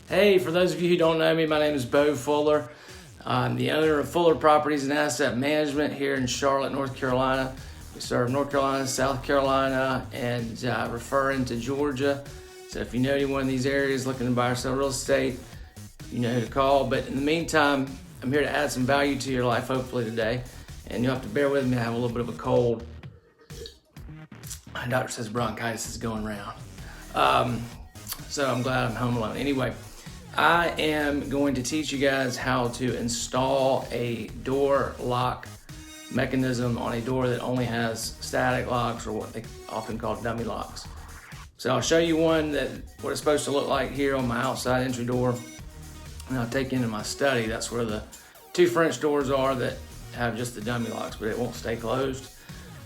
Hey, for those of you who don't know me, my name is Bo Fuller. I'm the owner of Fuller Properties and Asset Management here in Charlotte, North Carolina. We serve North Carolina, South Carolina, and refer into Georgia. So if you know anyone in these areas looking to buy or sell real estate, you know who to call. But in the meantime, I'm here to add some value to your life, hopefully today. And you'll have to bear with me, I have a little bit of a cold. My doctor says bronchitis is going around. So I'm glad I'm home alone. Anyway, I am going to teach you guys how to install a door lock mechanism on a door that only has static locks, or what they often call dummy locks. So I'll show you one that what it's supposed to look like here on my outside entry door, and I'll take you into my study. That's where the two French doors are that have just the dummy locks, but it won't stay closed.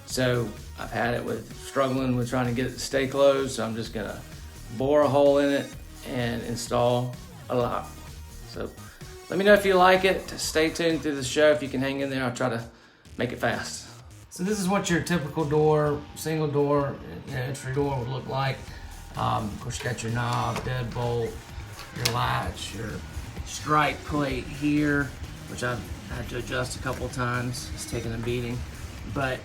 So I've had it with struggling with trying to get it to stay closed, so I'm just gonna bore a hole in it and install a lock. So let me know if you like it. Stay tuned through the show. If you can hang in there, I'll try to make it fast. So this is what your typical door, single door, entry door would look like. Of course, you got your knob, deadbolt, your latch, your strike plate here, which I've had to adjust a couple times. It's taken a beating. But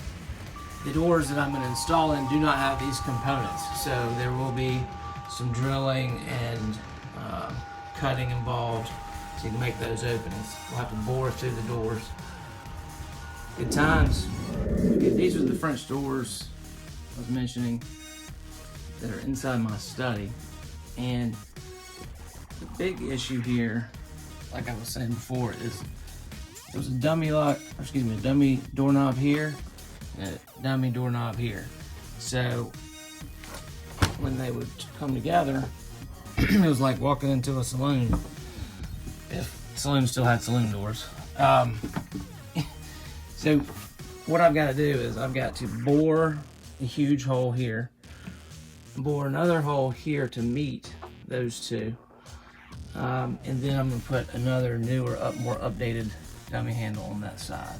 the doors that I'm going to install in do not have these components. So there will be some drilling and cutting involved so you can make those openings. We'll have to bore through the doors. Good times. Okay, these are the French doors I was mentioning that are inside my study. And the big issue here, like I was saying before, is there's a dummy lock, or excuse me, a dummy doorknob here and a dummy doorknob here. So when they would come together, it was like walking into a saloon, if saloons still had saloon doors. So what I've got to do is I've got to bore a huge hole here, bore another hole here to meet those two, and then I'm going to put another newer, more updated dummy handle on that side.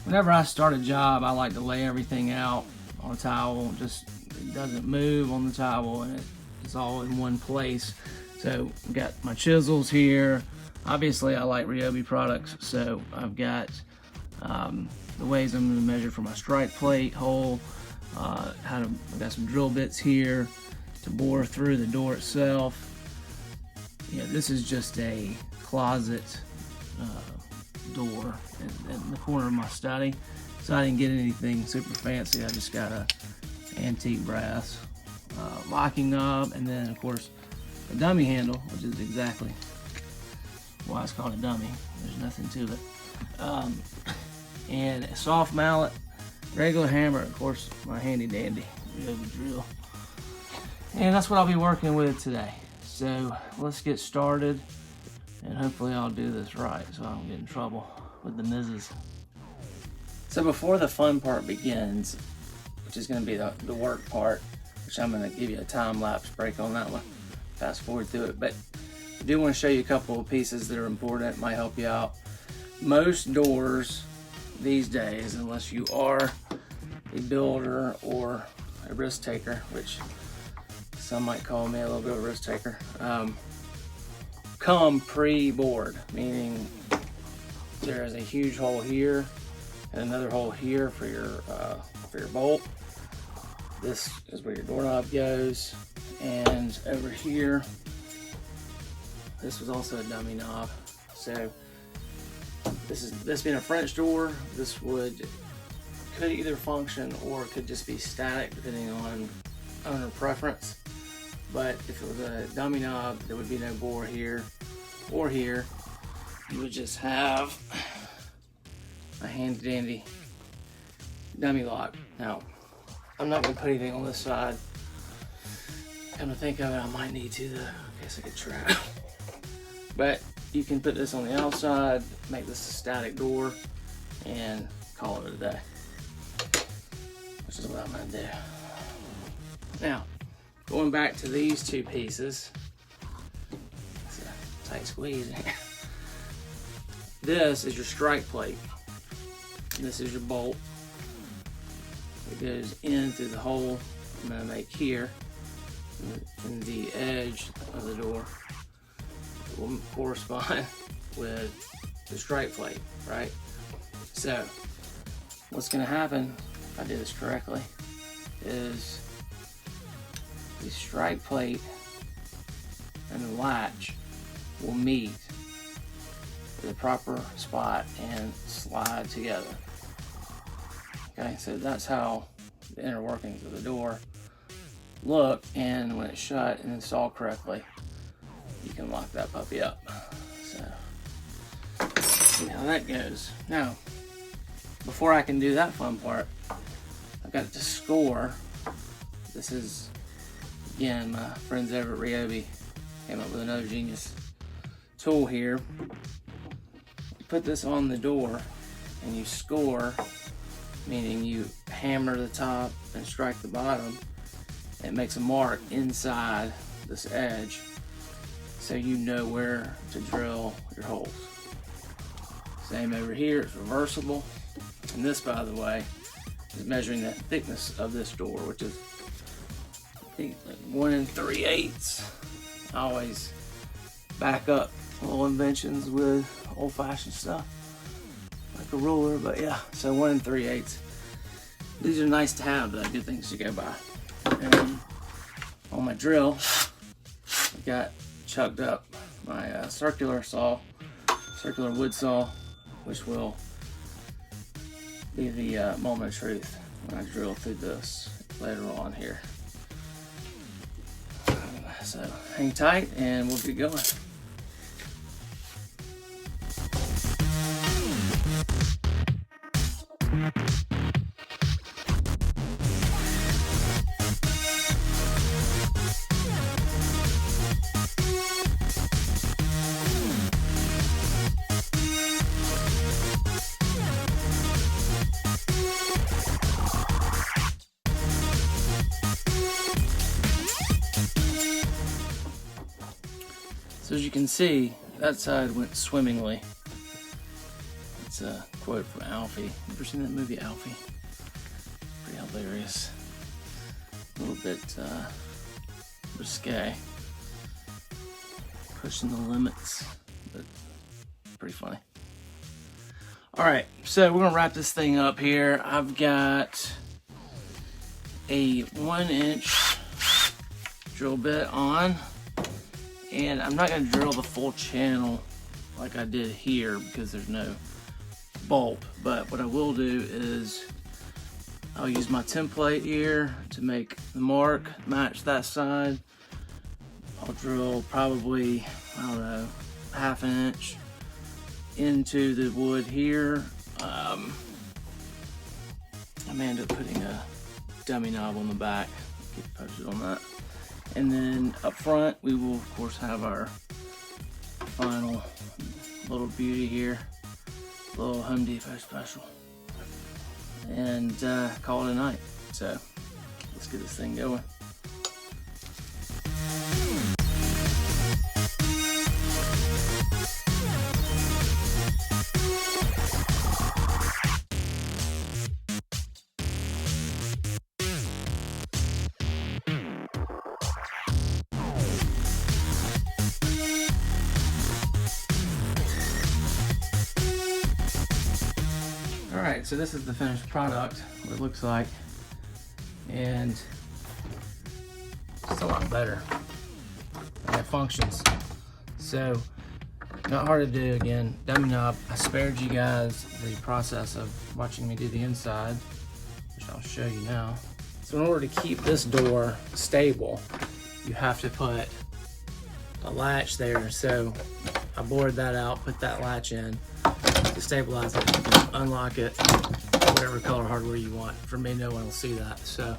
Whenever I start a job, I like to lay everything out on a towel. Just it doesn't move on the towel, and it's all in one place. So I've got my chisels here. Obviously, I like Ryobi products, so I've got the ways I'm going to measure for my strike plate hole. I've got some drill bits here to bore through the door itself. Yeah, this is just a closet door in the corner of my study, so I didn't get anything super fancy. I just got a antique brass locking knob, and then of course a dummy handle, which is exactly why it's called a dummy. There's nothing to it. And a soft mallet, regular hammer, of course my handy dandy Ryobi drill. And that's what I'll be working with today. So let's get started, and hopefully I'll do this right so I don't get in trouble with the missus. So before the fun part begins, which is going to be the work part, which I'm going to give you a time-lapse break on that one, fast forward through it, but I do want to show you a couple of pieces that are important, might help you out. Most doors these days, unless you are a builder or a risk taker, which some might call me a little bit of a risk taker, come pre-bored, meaning there is a huge hole here and another hole here for your bolt. This is where your doorknob goes, and over here, this was also a dummy knob. So this being a French door, this could either function or it could just be static depending on owner preference. But if it was a dummy knob, there would be no bore here or here. You would just have a handy dandy dummy lock. Now, I'm not going to put anything on this side. Come to think of it, I might need to. I guess I could try. But you can put this on the outside, make this a static door, and call it a day. Which is what I'm going to do. Now, going back to these two pieces, it's a tight squeeze in here. This is your strike plate. This is your bolt. It goes in through the hole I'm going to make here in the edge of the door. will correspond with the strike plate, right? So what's gonna happen, if I do this correctly, is the strike plate and the latch will meet at the proper spot and slide together. Okay, so that's how the inner workings of the door look, and when it's shut and installed correctly, you can lock that puppy up. So see how that goes. Now, before I can do that fun part, I've got to score. This is, again, my friends over at Ryobi came up with another genius tool here. You put this on the door and you score, meaning you hammer the top and strike the bottom. It makes a mark inside this edge so you know where to drill your holes. Same over here, it's reversible. And this, by the way, is measuring the thickness of this door, which is, I think, like 1 3/8. I always back up little inventions with old-fashioned stuff, like a ruler, but yeah, so 1 3/8. These are nice to have, but good things to go by. And on my drill, I got chucked up my circular wood saw, which will be the moment of truth when I drill through this later on here. So hang tight and we'll get going. So as you can see, that side went swimmingly. It's a quote from Alfie. Ever seen that movie, Alfie? Pretty hilarious. A little bit risque. Pushing the limits, but pretty funny. Alright, so we're gonna wrap this thing up here. I've got a 1-inch drill bit on. And I'm not going to drill the full channel like I did here because there's no bolt. But what I will do is I'll use my template here to make the mark, match that side. I'll drill probably, I don't know, 1/2 inch into the wood here. I may end up putting a dummy knob on the back. Keep you posted on that. And then up front, we will of course have our final little beauty here, little Home Depot special, and call it a night. So let's get this thing going. Alright, so this is the finished product, what it looks like, and it's a lot better, and it functions. So, not hard to do. Again, dummy knob. I spared you guys the process of watching me do the inside, which I'll show you now. So in order to keep this door stable, you have to put a latch there. So I bored that out, put that latch in to stabilize it. You can unlock it, whatever color hardware you want. For me, no one will see that, so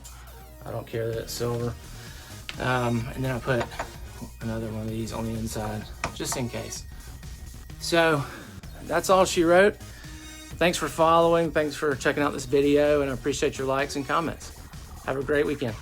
I don't care that it's silver. And then I put another one of these on the inside, just in case. So that's all she wrote. Thanks for following, thanks for checking out this video, and I appreciate your likes and comments. Have a great weekend.